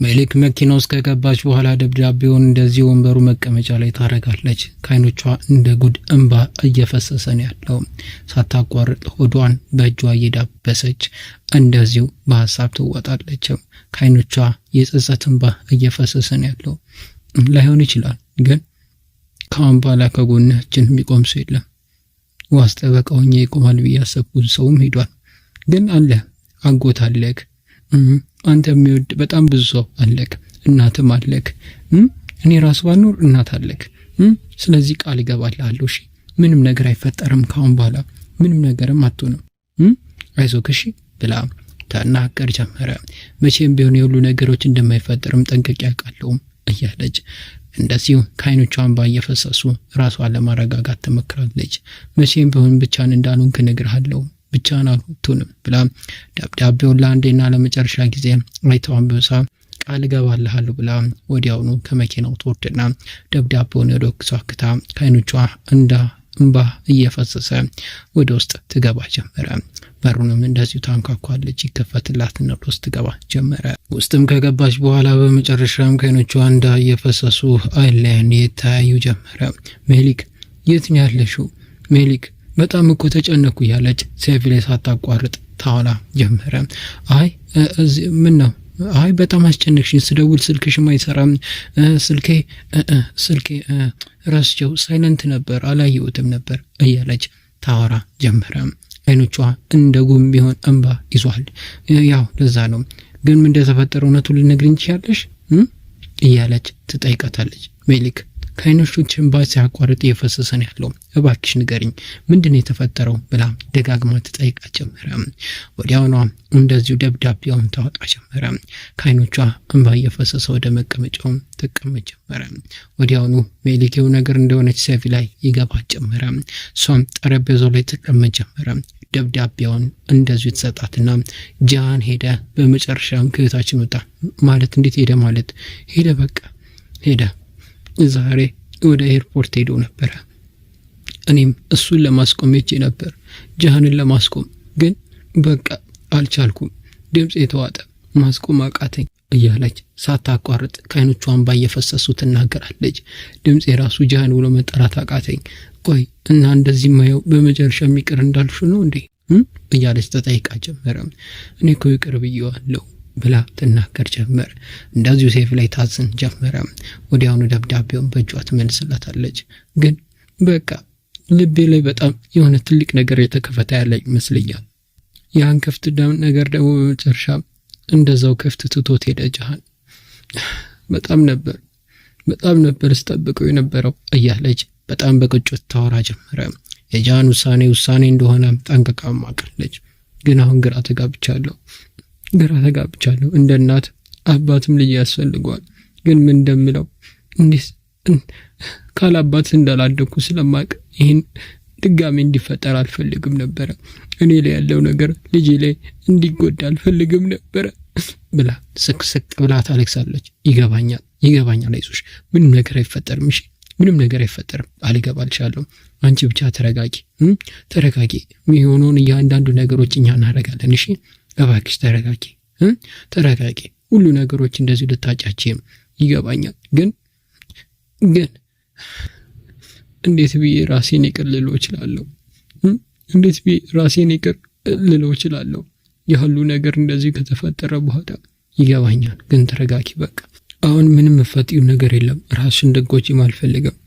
ሜሊክ መኪና ውስጥ ከገባች በኋላ ደብዳቤውን እንደዚህ ወንበሩ መቀመጫ ላይ ታረጋለች። ከዓይኖቿ እንደ ጉድ እንባ እየፈሰሰ ነው ያለው። ሳታቋርጥ ሆዷን በእጇ እየዳበሰች እንደዚሁ በሀሳብ ትወጣለች። ከዓይኖቿ የጸጸት እንባ እየፈሰሰ ነው ያለው። ላይሆን ይችላል፣ ግን ከአሁን በኋላ ከጎናችን የሚቆም ሰው የለም። ዋስ ጠበቃ ሆኜ ይቆማል ብዬ ያሰብኩት ሰውም ሄዷል። ግን አለ አጎት አለክ፣ አንተ የሚወድ በጣም ብዙ ሰው አለክ፣ እናትም አለክ። እኔ ራሱ ባልኖር እናት አለክ። ስለዚህ ቃል እገባልሃለሁ፣ እሺ ምንም ነገር አይፈጠርም፣ ካሁን በኋላ ምንም ነገርም አትሆንም፣ አይዞህ እሺ ብላ ተናገር ጀመረ። መቼም ቢሆን የሁሉ ነገሮች እንደማይፈጠርም ጠንቅቄ አውቃለሁ እያለች እንደዚሁ ከዓይኖቿ እንባ እየፈሰሱ ራሷን ለማረጋጋት ትሞክራለች። መቼም ቢሆን ብቻን እንዳልሆንክ እነግርሃለሁ፣ ብቻን አልሆንኩም ብላ ደብዳቤውን ለአንዴና ለመጨረሻ ጊዜ አይተው አንብባ ቃል እገባልሃለሁ ብላ ወዲያውኑ ከመኪናው ትወርድና ደብዳቤውን ወደ ኪሷ ክታ ከዓይኖቿ እንባ እየፈሰሰ ወደ ውስጥ ትገባ ጀመረ። በሩንም እንደዚሁ ታንኳኳለች። ይከፈትላትና ወደ ውስጥ ትገባ ጀመረ። ውስጥም ከገባች በኋላ በመጨረሻም ከዓይኖቿ እንባ እየፈሰሱ አይለያን ይታዩ ጀመረ። ሜሊክ የት ነው ያለሽው? ሜሊክ በጣም እኮ ተጨነኩ ያለች ሴቪ ላይ ሳታቋርጥ ታወራ ጀመረ። አይ ምን ነው? አይ በጣም አስጨነቅሽኝ፣ ስደውል ስልክሽም አይሰራም፣ ስልኬ ረስቼው ሳይለንት ነበር አላየሁትም ነበር እያለች ታወራ ጀመረ። ዓይኖቿ እንደ ጉም ቢሆን እንባ ይዟል። ያው ለዛ ነው። ግን ምን እንደተፈጠረ እውነቱን ልነግሪኝ ትችያለሽ እያለች ትጠይቃታለች። ሜሊክ ከዓይኖቿ እንባ ሲያቋርጥ እየፈሰሰ ነው ያለው፣ እባክሽ ንገሪኝ ምንድነው የተፈጠረው ብላ ደጋግማ ትጠይቃት ጀመረ። ወዲያውኑ እንደዚሁ ደብዳቤውን ታወጣ ጀመረ። ከዓይኖቿ እንባ እየፈሰሰ ወደ መቀመጫው ተቀመጠ ጀመረ። ወዲያውኑ ሜሊክ የሆነ ነገር እንደሆነች ሴቪ ላይ ይገባ ጀመረ። እሷም ጠረጴዛው ላይ ተቀመጠ ጀመረ። ደብዳቤውን እንደዚሁ ተሰጣትና ጃን ሄደ። በመጨረሻም ከህይወታችን ወጣ ማለት እንዴት ሄደ ማለት ሄደ፣ በቃ ሄደ። ዛሬ ወደ ኤርፖርት ሄዶ ነበር። እኔም እሱን ለማስቆም ሄጄ ነበር፣ ጃሃንን ለማስቆም ግን በቃ አልቻልኩም። ድምጽ የተዋጠ ማስቆም አቃተኝ እያለች ሳታቋርጥ ከዓይኖቿ እንባ እየፈሰሱ ትናገራለች። ድምጽ የራሱ ጃሃን ብሎ መጠራት አቃተኝ። ቆይ እና እንደዚህ ማየው በመጨረሻ የሚቀር እንዳልሹ ነው እንዴ እያለች ተጠይቃ ጀመረ። እኔ እኮ ይቅር ብዬዋለሁ ብላ ትናገር ጀመር። እንደዚሁ ሴፍ ላይ ታዝን ጀመረ። ወዲያውኑ ደብዳቤውን በእጇ ትመልስላታለች። ግን በቃ ልቤ ላይ በጣም የሆነ ትልቅ ነገር የተከፈተ ያለ ይመስለኛል። ያን ክፍት ነገር ደግሞ በመጨረሻ እንደዛው ክፍት ትቶት ሄደ ጃሃን። በጣም ነበር ስጠብቀው የነበረው እያለች በጣም በቅጮት ታወራ ጀመረ። የጃሃን ውሳኔ እንደሆነ ጠንቅቃ ማቀለች። ግን አሁን ግራ ተጋብቻለሁ። እንደ እናት አባትም ልጅ ያስፈልገዋል። ግን ምን እንደምለው እንዴስ ካላባት እንዳላደኩ ስለማቅ ይሄን ድጋሜ እንዲፈጠር አልፈልግም ነበር። እኔ ላይ ያለው ነገር ልጄ ላይ እንዲጎዳ አልፈልግም ነበር ብላ ስቅስቅ ብላ ታለቅሳለች። ይገባኛል፣ አይዞሽ፣ ምንም ነገር አይፈጠርም፣ እሺ ምንም ነገር አይፈጠርም፣ አልገባልሻለሁ። አንቺ ብቻ ተረጋጊ። የሚሆነውን እያንዳንዱ ነገሮች እኛ እናደርጋለን፣ እሺ እባክሽ ተረጋጊ። ሁሉ ነገሮች እንደዚህ ልታጫችም ይገባኛል። ግን እንዴት ብዬ ራሴን ይቅር ልለው እችላለሁ? የሁሉ ነገር እንደዚህ ከተፈጠረ በኋላ ይገባኛል። ግን ተረጋጊ በቃ። አሁን ምንም መፈጥዩ ነገር የለም። ራስሽን ደጎጂም አልፈልግም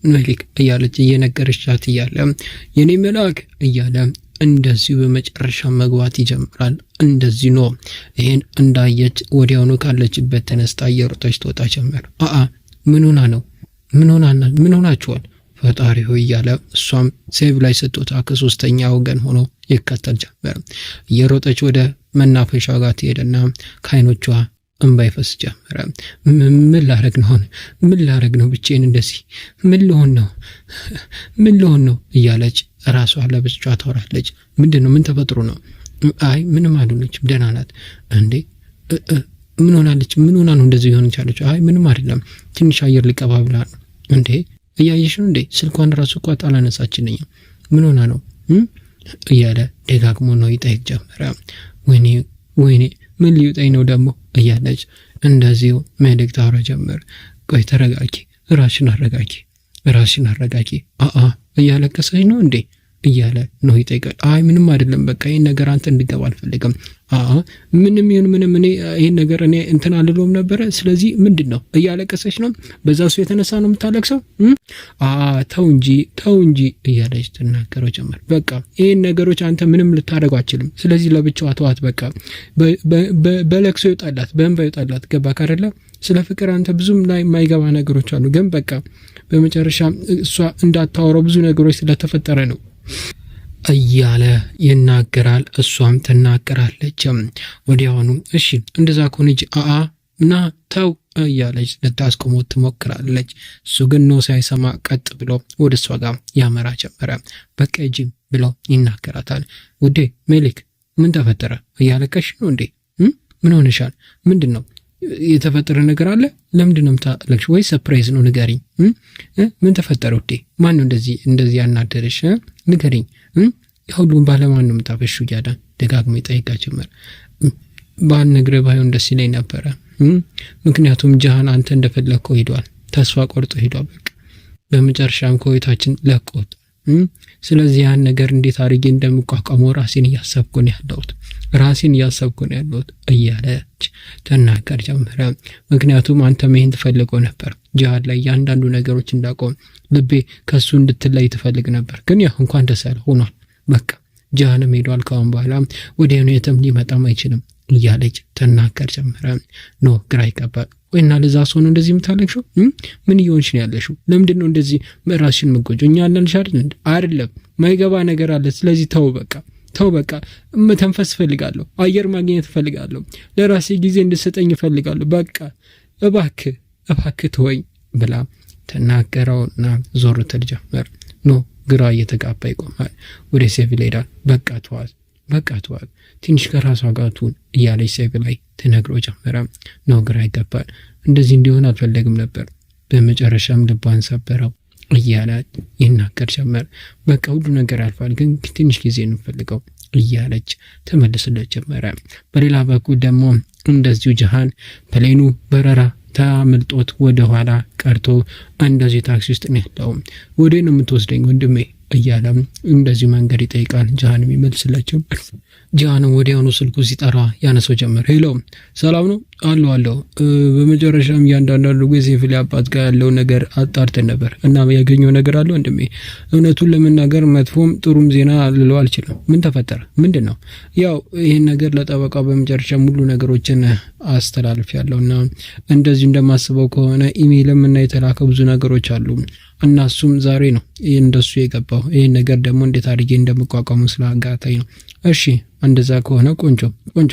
ሜሊክ እያለች እየነገረቻት እያለ የኔ መልአክ እያለ እንደዚሁ በመጨረሻ መግባት ይጀምራል። እንደዚህ ነው። ይሄን እንዳየች ወዲያውኑ ካለችበት ተነስታ እየሮጠች ትወጣ ጀመር። ምን ሆናችኋል ፈጣሪ ሆይ እያለ እሷም ሴቭ ላይ ስትወጣ ከሶስተኛ ወገን ሆኖ ይከተል ጀመር። እየሮጠች ወደ መናፈሻ ጋር ትሄድና ከዓይኖቿ እንባ ይፈስ ጀመረ። ምን ላረግ ነው ብቻዬን እንደዚህ ምን ልሆን ነው እያለች ራሷ ለብቻ ታወራለች። ምንድነው? ምን ተፈጥሮ ነው? አይ ምንም አይደለችም፣ ደህና ናት። እንዴ ምን ሆና ነው እንደዚህ ሆነ ቻለች? አይ ምንም አይደለም፣ ትንሽ አየር ልቀባ ብላ ነው። እንዴ እያየሽ ነው እንዴ? ስልኳን ራሱ እኮ አላነሳችልኝ። ምን ሆና ነው እያለ ደጋግሞ ነው ይጠይቅ ጀመረ። ወይኔ ወይኔ ምን ሊውጠኝ ነው ደግሞ እያለች እንደዚሁ መልእክት ታወራ ጀመር። ቆይ ተረጋጊ፣ ራስሽን አረጋጊ። እያለቀሰች ነው እንዴ እያለ ነው ይጠይቃል። አይ ምንም አይደለም፣ በቃ ይሄን ነገር አንተ እንድገባ አልፈልግም። ምንም ይሁን ምንም እኔ ይሄን ነገር እኔ እንትን አልለውም ነበረ። ስለዚህ ምንድነው እያለቀሰች ነው? በዛ እሱ የተነሳ ነው የምታለቅሰው? ተው እንጂ እያለች ትናገረው ጀመር። በቃ ይሄን ነገሮች አንተ ምንም ልታደርገው አትችልም። ስለዚህ ለብቻዋ ተዋት። በቃ በለቅሶ ይወጣላት፣ በእንባ ይወጣላት። ገባህ አይደለ? ስለ ፍቅር አንተ ብዙም ላይ የማይገባ ነገሮች አሉ። ግን በቃ በመጨረሻ እሷ እንዳታወራው ብዙ ነገሮች ስለተፈጠረ ነው እያለ ይናገራል። እሷም ትናገራለች። ወዲያውኑ እሺ እንደዛ ከሆነ ና ተው እያለች ልታስቆመው ትሞክራለች። እሱ ግን ነው ሳይሰማ ቀጥ ብሎ ወደ እሷ ጋር ያመራ ጀመረ። በቃ እጂ ብሎ ይናገራታል። ውዴ ሜሊክ ምን ተፈጠረ? እያለቀሽ ነው እንዴ? ምን ሆነሻል? ምንድን ነው የተፈጠረ ነገር አለ? ለምንድን ነው የምታለቅሽ? ወይ ሰርፕራይዝ ነው? ንገሪኝ። ምን ተፈጠረ ውዴ? ማን ነው እንደዚህ ያናደረሽ? ንገሪኝ። ሁሉም ባለማን ነው የምታፈሹ? እያለ ደጋግሞ ይጠይቃ ጀመር። ባልነግርህ ባይሆን ደስ ይለኝ ነበረ። ምክንያቱም ጃሃን አንተ እንደፈለግከው ሄዷል። ተስፋ ቆርጦ ሄዷል። በቃ በመጨረሻም ከህይወታችን ለቆት። ስለዚህ ያን ነገር እንዴት አድርጌ እንደምቋቋመው ራሴን እያሰብኩ ነው ያለሁት እያለች ተናገር ጀመረ። ምክንያቱም አንተ ይሄን ትፈልገው ነበር። ጃሃን ላይ ያንዳንዱ ነገሮች እንዳቆም ልቤ ከሱ እንድትለይ ትፈልግ ነበር። ግን ያው እንኳን ደስ ያለ ሆኗል። በቃ ጃሃንም ሄዷል። ካሁን በኋላ ወደ የትም ሊመጣም አይችልም እያለች ተናገር ጀመረ። ግራ ይገባል። ወይና ለዛ ሰው ነው እንደዚህ የምታለቅሽው? ምን እየሆንሽ ነው ያለሽው? ለምንድን ነው እንደዚህ ራስሽን መጎጆ? እኛ አለንሽ አይደለም? ማይገባ ነገር አለ። ስለዚህ ተው በቃ መተንፈስ እፈልጋለሁ፣ አየር ማግኘት እፈልጋለሁ፣ ለራሴ ጊዜ እንድሰጠኝ እፈልጋለሁ። በቃ እባክህ ተወኝ ብላ ተናገረውና ዞር ትል ጀመር። ግራ እየተጋባ ይቆማል። ወደ ሴቪ ሄዳል። በቃ ተዋት ትንሽ ከራሷ ጋር ትሁን እያለች ሴቪ ላይ ትነግረው ጀመረ። ግራ ይገባል። እንደዚህ እንዲሆን አልፈለግም ነበር። በመጨረሻም ልቧን ሰበረው እያለ ይናገር ጀመር። በቃ ሁሉ ነገር አልፏል፣ ግን ትንሽ ጊዜ እንፈልገው እያለች ተመልስለት ጀመረ። በሌላ በኩል ደግሞ እንደዚሁ ጃሃን ፕሌኑ በረራ ታምልጦት ወደ ኋላ ቀርቶ እንደዚህ ታክሲ ውስጥ ነው ያለው። ወደ ነው የምትወስደኝ ወንድሜ እያለ እንደዚህ መንገድ ይጠይቃል። ጃሃን የሚመልስላቸው ጃሃን ወዲያውኑ ስልኩ ሲጠራ ያነሰው ጀመር። ሄሎ ሰላም ነው አለው። በመጨረሻም ያንዳንዱ ጊዜ አባት ጋር ያለው ነገር አጣርተን ነበር እና ያገኘው ነገር አለ ወንድሜ። እውነቱን ለመናገር መጥፎም ጥሩም ዜና ልለው አልችልም። ምን ተፈጠረ? ምንድነው? ያው ይሄን ነገር ለጠበቃው በመጨረሻ ሙሉ ነገሮችን አስተላልፍ ያለውና እንደዚህ እንደማስበው ከሆነ ኢሜይልም እና የተላከ ብዙ ነገሮች አሉ እና እሱም ዛሬ ነው እንደሱ የገባው። ይሄን ነገር ደግሞ እንዴት አድርጌ እንደምቋቋሙ ስላጋታኝ ነው። እሺ እንደዛ ከሆነ ቆንጆ።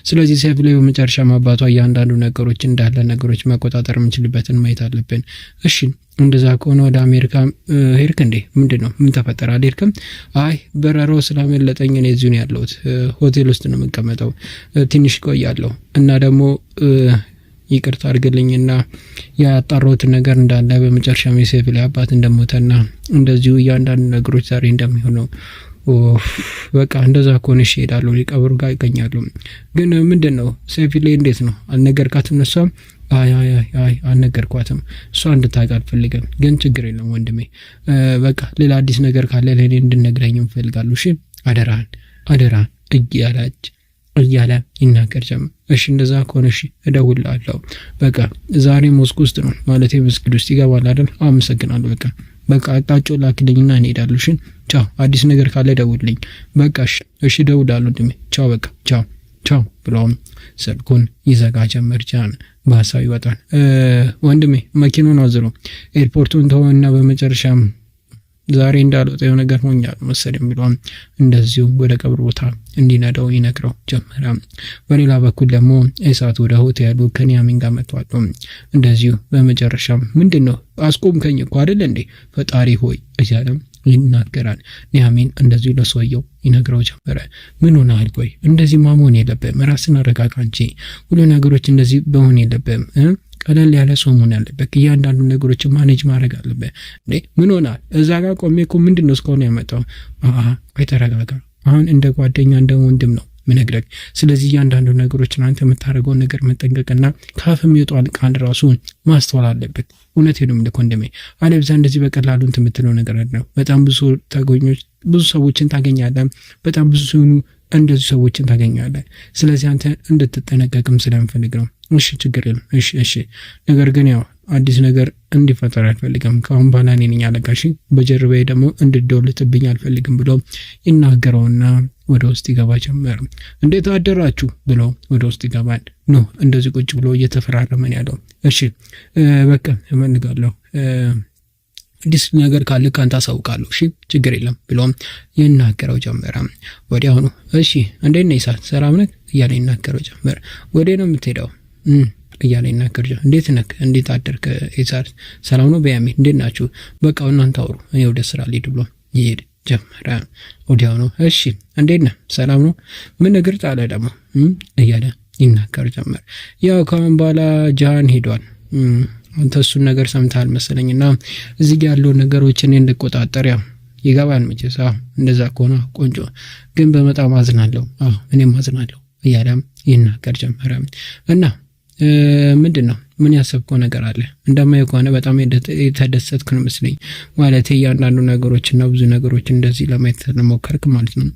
ስለዚህ ሴፍ ላይ በመጨረሻ ማባቷ ያንዳንዱ ነገሮች እንዳለ ነገሮች መቆጣጠር የምንችልበትን ማየት አለብን። እሺ እንደዛ ከሆነ ወደ አሜሪካ ሄድክ እንዴ? ምንድነው? ምን ተፈጠረ? አልሄድክም? አይ በረራው ስላመለጠኝ እኔ እዚሁ ነው ያለሁት። ሆቴል ውስጥ ነው የምቀመጠው። ትንሽ ቆያለሁ እና ደግሞ ይቅርታ አድርግልኝና ያጣራሁት ነገር እንዳለ በመጨረሻ ሴፍ ላይ አባት እንደሞተና እንደዚሁ ያንዳንዱ ነገሮች ዛሬ እንደሚሆነው በቃ እንደዛ ከሆነ እሄዳለሁ። ሊቀብሩ ጋር ይገኛሉ። ግን ምንድነው ሴፊ ላይ እንዴት ነው? አልነገርካትም? እሷም አይ አልነገርኳትም። እሷ እንድታውቅ አልፈልግም። ግን ችግር የለም ወንድሜ፣ በቃ ሌላ አዲስ ነገር ካለ ለኔ እንድነግረኝ እፈልጋለሁ። እሺ አደራህን እያለ ይናገር ጀመር። እሺ እንደዛ ከሆነ እሺ እደውልልሃለሁ። በቃ ዛሬ ሞስኮ ውስጥ ነው ማለት መስጊድ ውስጥ ይገባል አይደል? አመሰግናለሁ። በቃ አጣጮ ላክልኝና እንሄዳለን። እሺ ቻው። አዲስ ነገር ካለ ደውልልኝ። በቃ እሺ እደውላለሁ ወንድሜ። ቻው። በቃ ቻው ብሎም ስልኩን ይዘጋ ጀመር። ጃን በሀሳብ ይወጣል። ወንድሜ መኪናውን አዝሮ ኤርፖርቱን ተወና በመጨረሻም ዛሬ እንዳልወጣው ነገር ሆኛል መሰለኝ ብሎም እንደዚሁ ወደ ቀብር ቦታ እንዲነዳው ይነግረው ጀመረ። በሌላ በኩል ደግሞ እሳት ወደ ሆቴሉ ከኒያሚን ጋር መጥቷል። እንደዚሁ በመጨረሻም ምንድነው አስቆምከኝ እኮ አይደል እንዴ ፈጣሪ ሆይ እያለ ይናገራል። ኒያሚን እንደዚሁ ለሰውየው ይነግረው ጀመረ። ምን ሆነሃል? ቆይ እንደዚህ ማሞን የለብህም፣ ራስን አረጋጋ እንጂ ሁሉ ነገሮች እንደዚህ በሆን የለብህም። ቀለል ያለ ሰው መሆን ያለበት፣ እያንዳንዱ ነገሮችን ማኔጅ ማድረግ አለበት። ምን ሆናል? እዛ ጋር ቆሜ እኮ ምንድነው እስካሁን ያመጣው? ቆይ ተረጋጋ። አሁን እንደ ጓደኛ እንደ ወንድም ነው ምነግረክ። ስለዚህ እያንዳንዱ ነገሮችን አንተ የምታደርገውን ነገር መጠንቀቅና ካፍ የሚወጣው ቃል ራሱ ማስተዋል አለበት። እውነቴን ነው ወንድሜ። አለብዛ እንደዚህ በቀላሉ እንትን የምትለው ነገር አይደለም። በጣም ብዙ ሰዎችን ታገኛለህ። በጣም ብዙ እንደዚህ ሰዎችን ታገኛለህ። ስለዚህ አንተ እንድትጠነቀቅም ስለምፈልግ ነው። እሺ ችግር የለም። እሺ ነገር ግን ያው አዲስ ነገር እንዲፈጠር አልፈልግም። ከአሁን በኋላ እኔ ነኝ አለቃሽ፣ በጀርባዬ ደግሞ እንድትደውልትብኝ አልፈልግም ብሎ ይናገረውና ወደ ውስጥ ይገባ ጀመር። እንዴት አደራችሁ ብሎ ወደ ውስጥ ይገባል። ኖ እንደዚህ ቁጭ ብሎ እየተፈራረመን ያለው። እሺ በቃ እመንጋለሁ፣ አዲስ ነገር ካለ ካንተ አሳውቃለሁ፣ እሺ ችግር የለም ብሎ ይናገረው ጀመረ። ወዲያውኑ እሺ እንዴት ነህ ኢሳት ሰላም ነህ እያለ ይናገረው ጀመረ። ወዴት ነው የምትሄደው እያለ ይናገር ጀመረ። እንዴት ነህ እንዴት አደርክ ኢሳት ሰላም ነው በያሚን እንዴት ናችሁ? በቃ እናንተ አውሩ እኔ ወደ ስራ ልሂድ ብሎ ይሄድ ጀመረ። ወዲያውኑ እሺ እንዴት ነህ ሰላም ነው ምን ነገር ጣለ ደግሞ እያለ ይናገር ጀመረ። ያው ካሁን በኋላ ጃሃን ሄዷል። አንተ እሱን ነገር ሰምተሃል መሰለኝና እዚህ ጋር ያለው ነገሮችን እንድቆጣጠር ያው ይገባል መቼስ። እንደዛ ከሆነ ቆንጆ፣ ግን በመጣም አዝናለሁ። እኔም አዝናለሁ እያለ ይናገር ጀመረ። እና ምንድነው ምን ያሰብከው ነገር አለ? እንደማየው ከሆነ በጣም የተደሰትክ ነው መስለኝ። ማለት እያንዳንዱ ነገሮችና ብዙ ነገሮች እንደዚህ ለማየት ለሞከርክ ማለት ነው።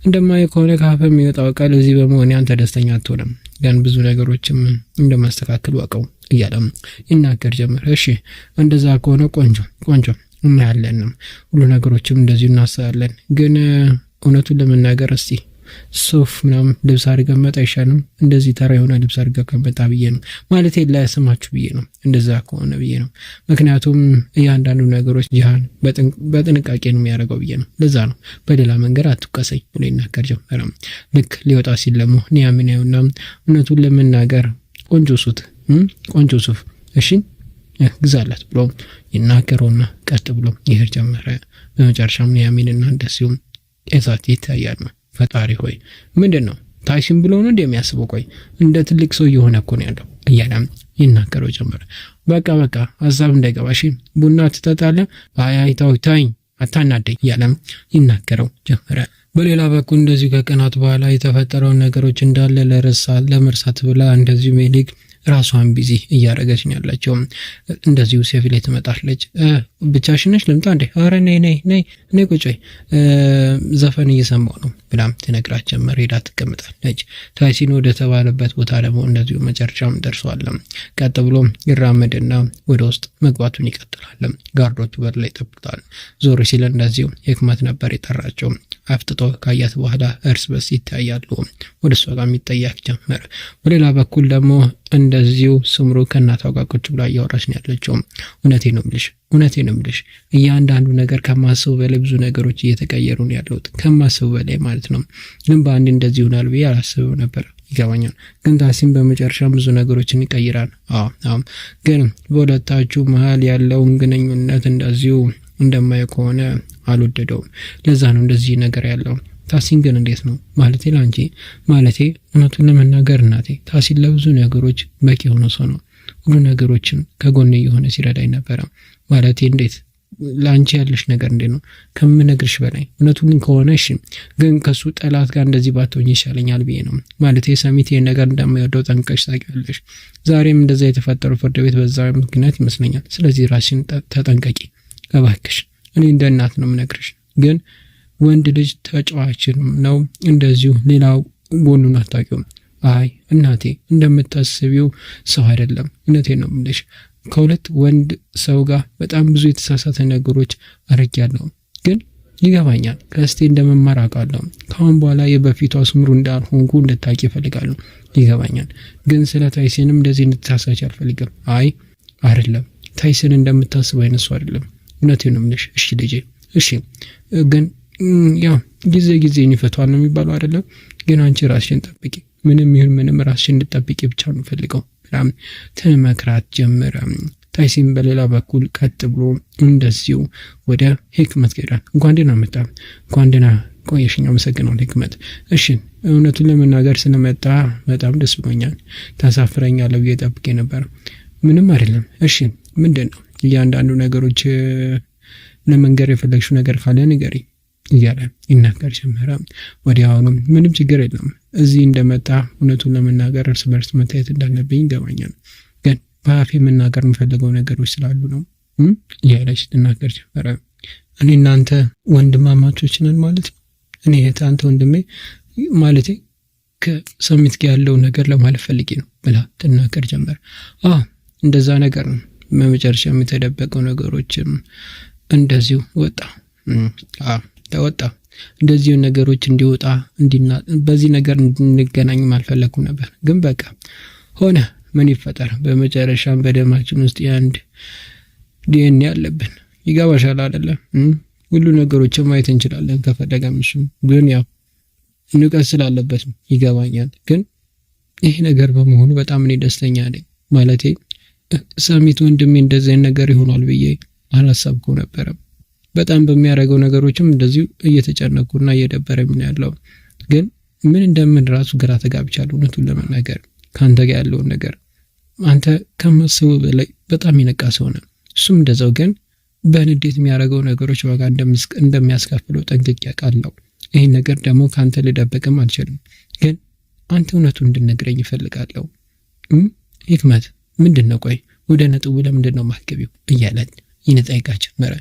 እንደማየው ከሆነ ካፈ የሚወጣው ቃል እዚህ በመሆን አንተ ደስተኛ አትሆንም፣ ግን ብዙ ነገሮችም እንደማስተካከል ዋቀው እያለ ይናገር ጀመረ። እሺ እንደዛ ከሆነ ቆንጆ እናያለን፣ ሁሉ ነገሮችም እንደዚህ እናሳለን። ግን እውነቱን ለመናገር እስቲ ሱፍ ምናምን ልብስ አድርገህ መጣ አይሻልም? እንደዚህ ተራ የሆነ ልብስ አድርገህ ከመጣ ብዬ ነው ማለት ለስማችሁ ብዬ ነው። እንደዛ ከሆነ ብዬ ነው። ምክንያቱም እያንዳንዱ ነገሮች ጂሃን በጥንቃቄ ነው የሚያደርገው ብዬ ነው። ለዛ ነው በሌላ መንገድ አትቀሰኝ ብሎ ይናገር ጀመረ። ልክ ሊወጣ ሲል ደግሞ ኒያሚን ያውና እውነቱን ለመናገር ቆንጆ ሱፍ እሺ ግዛላት ብሎ ይናገረውና ቀጥ ብሎ ይሄድ ጀመረ። በመጨረሻም ኒያሚንና እንደዚሁ ኢሳት ይታያል። ፈጣሪ ሆይ ምንድነው ታይሲን ብሎ ነው እንደሚያስበው? ቆይ እንደ ትልቅ ሰው የሆነ እኮ ነው ያለው እያለ ይናገረው ጀመረ። በቃ ሀሳብ እንዳይገባሽ ቡና ትጠጣለህ? አይ ታውኝ አታናደኝ እያለ ይናገረው ጀመረ። በሌላ በኩል እንደዚህ ከቀናት በኋላ የተፈጠረውን ነገሮች እንዳለ ለመርሳት ብላ እንደዚሁ ሜሊክ ራሷን ቢዚ እያደረገች ነው ያለችው። እንደዚሁ ሴፍ ላይ ትመጣለች። ብቻሽን ነሽ ልምጣ እንዴ? ኧረ ነይ ቁጭ በይ ዘፈን እየሰማሁ ነው ብላም ትነግራት ጀመር። ሄዳ ትቀምጣለች። ታይሲን ወደ ተባለበት ቦታ ደግሞ እንደዚሁ መጨረሻም ደርሷል። ቀጥ ብሎ ይራመድና ወደ ውስጥ መግባቱን ይቀጥላል። ጋርዶቹ በር ላይ ይጠብቁታል። ዞር ሲል እንደዚሁ ህክመት ነበር የጠራቸው። አፍጥጦ ካያት በኋላ እርስ በርስ ይታያሉ። ወደ እሷ ጋር የሚጠያቅ ጀመር። በሌላ በኩል ደግሞ እንደዚሁ ስምሩ ከእናቷ ጋር ቁጭ ብላ እያወራች ነው ያለችው። እውነቴን ነው የምልሽ እያንዳንዱ ነገር ከማሰቡ በላይ ብዙ ነገሮች እየተቀየሩ ነው ያሉት፣ ከማሰቡ በላይ ማለት ነው። ግን በአንድ እንደዚህ ይሆናል ብዬ አላስበው ነበር። ይገባኛል፣ ግን ታሲም በመጨረሻም ብዙ ነገሮችን ይቀይራል። ግን በሁለታችሁ መሀል ያለውን ግንኙነት እንደዚሁ እንደማየው ከሆነ አልወደደውም። ለዛ ነው እንደዚህ ነገር ያለው። ታሲን ግን እንዴት ነው ማለቴ እውነቱን ለመናገር እናቴ ታሲን ለብዙ ነገሮች በቂ ሆኖ ሰው ነው። ሁሉ ነገሮችን ከጎኔ የሆነ ሲረዳኝ ነበረ። ማለቴ እንዴት ላንቺ ያለሽ ነገር እንዴት ነው ከምነግርሽ በላይ እውነቱን ከሆነ እሺ፣ ግን ከሱ ጠላት ጋር እንደዚህ ባትሆኝ ይሻለኛል ብዬ ነው። ማለቴ ሰሚት ይሄን ነገር እንደማይወደው ጠንቀሽ ታውቂያለሽ። ዛሬም እንደዛ የተፈጠረው ፍርድ ቤት በዛ ምክንያት ይመስለኛል። ስለዚህ ራስሽን ተጠንቀቂ እባክሽ። እኔ እንደ እናት ነው የምነግርሽ። ግን ወንድ ልጅ ተጫዋችን ነው፣ እንደዚሁ ሌላው ጎኑን አታውቂውም። አይ እናቴ እንደምታስቢው ሰው አይደለም። እውነቴን ነው የምልሽ። ከሁለት ወንድ ሰው ጋር በጣም ብዙ የተሳሳተ ነገሮች አድርጌያለሁ። ግን ይገባኛል፣ ከስቴ እንደመማር አውቃለሁ። ካሁን በኋላ የበፊቷ ስምሩ እንዳልሆንኩ እንድታውቂ እፈልጋለሁ። ይገባኛል፣ ግን ስለ ታይሲንም እንደዚህ እንድታሳች አልፈልግም። አይ አይደለም፣ ታይሲን እንደምታስብ አይነት ሰው አይደለም። እውነቴን ነው የምልሽ። እሺ ልጄ እሺ፣ ግን ያው ጊዜ ይፈቷል ነው የሚባለው አይደለም። ግን አንቺ ራስሽን ጠብቂ፣ ምንም ይሁን ምንም ራስሽን እንድትጠብቂ ብቻ ነው ፈልገው ብላም ተመክራት ጀመረ። ታይሲን በሌላ በኩል ቀጥ ብሎ እንደዚሁ ወደ ህክመት ሄዷል። እንኳን ደህና መጣ፣ እንኳን ደህና ቆየሽኝ። አመሰግናለሁ ህክመት። እሺ እውነቱን ለመናገር ስለመጣ በጣም ደስ ብሎኛል። ታሳፍረኛለህ ብዬ ጠብቄ ነበር። ምንም አይደለም። እሺ ምንድነው? እያንዳንዱ ነገሮች ለመንገር የፈለግሽው ነገር ካለ ንገሪ። እያለ ይናገር ጀመረ። ወዲያውኑ ምንም ችግር የለም እዚህ እንደመጣ እውነቱን ለመናገር እርስ በርስ መታየት እንዳለብኝ ይገባኛል፣ ግን በአፌ መናገር የምፈልገው ነገሮች ስላሉ ነው እያለች ትናገር ጀመረ። እኔ እናንተ ወንድማማቾች ነን ማለት ነው። እኔ አንተ ወንድሜ ማለቴ ከሰሚት ጋር ያለው ነገር ለማለት ፈልጌ ነው ብላ ትናገር ጀመረ። እንደዛ ነገር ነው። በመጨረሻ የተደበቀው ነገሮችም እንደዚሁ ወጣ። ተወጣ። እንደዚሁ ነገሮች እንዲወጣ በዚህ ነገር እንድንገናኝ አልፈለኩም ነበር፣ ግን በቃ ሆነ። ምን ይፈጠር? በመጨረሻም በደማችን ውስጥ የአንድ ዲኤንኤ ያለብን ይገባሻል አይደለ? ሁሉ ነገሮችን ማየት እንችላለን ከፈለገም። እሱ ግን ያው ንቀት ስላለበት ይገባኛል፣ ግን ይሄ ነገር በመሆኑ በጣም እኔ ደስተኛ ነኝ። ማለቴ ሰሚት ወንድሜ እንደዚህ ነገር ይሆናል ብዬ አላሰብኩም ነበር። በጣም በሚያደርገው ነገሮችም እንደዚሁ እየተጨነቁና እየደበረኝ ነው ያለው። ግን ምን እንደምን ራሱ ግራ ተጋብቻለሁ እውነቱን ለመናገር ካንተ ጋር ያለውን ነገር። አንተ ከመሰው በላይ በጣም ይነቃ ሰው ነህ፣ እሱም እንደዛው። ግን በንዴት የሚያደርገው ነገሮች ዋጋ እንደሚያስከፍለው ጠንቅቄ አውቃለሁ። ይሄን ነገር ደግሞ ካንተ ልደብቅም አልችልም። ግን አንተ እውነቱን እንድነግረኝ እፈልጋለሁ። ህክመት ምንድነው? ቆይ ወደ ነጥቡ ለምንድነው ማስገቢው? እያለች ይነጣይቃች ጀመረ።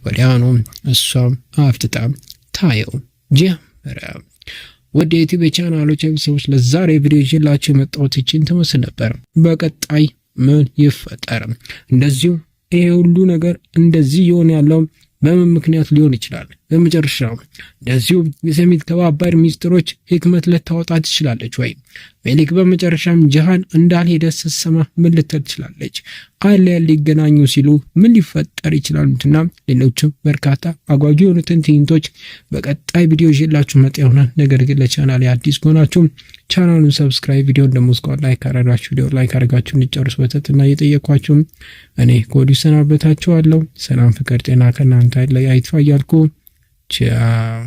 ወዲያውኑ እሷም አፍጥጣም ታየው ጀመረ። ወደ ዩቲዩብ ቻናሎች ሰዎች ለዛሬ ቪዲዮ ይዤላችሁ የመጣሁት ይህችን ትመስል ነበር። በቀጣይ ምን ይፈጠር? እንደዚሁ ይሄ ሁሉ ነገር እንደዚህ ይሆን ያለው በምን ምክንያት ሊሆን ይችላል? በመጨረሻው እንደዚሁ የሰሚት ከባባድ ሚስጥሮች ህክመት ልታወጣ ትችላለች ወይ? ሜሊክ በመጨረሻም ጃሃን እንዳልሄደ ስትሰማ ምን ልትል ትችላለች? አለ ሊገናኙ ሲሉ ምን ሊፈጠር ይችላልና ሌሎችም በርካታ አጓጊ የሆኑ ትንታኔዎች በቀጣይ ቪዲዮ ይዤላችሁ መጣ ይሆናል። ነገር ግን ለቻናሌ አዲስ ከሆናችሁ ቻናሉን ሰብስክራይብ፣ ቪዲዮን ደግሞ ስኳር ላይክ አረጋችሁ፣ ቪዲዮ ላይክ አረጋችሁ እንድጨርሱ በተትና እየጠየኳችሁ እኔ ከወዲሁ ሰናበታችኋለሁ። ሰላም፣ ፍቅር፣ ጤና ከእናንተ ላይ አይጥፋ እያልኩ ቻው።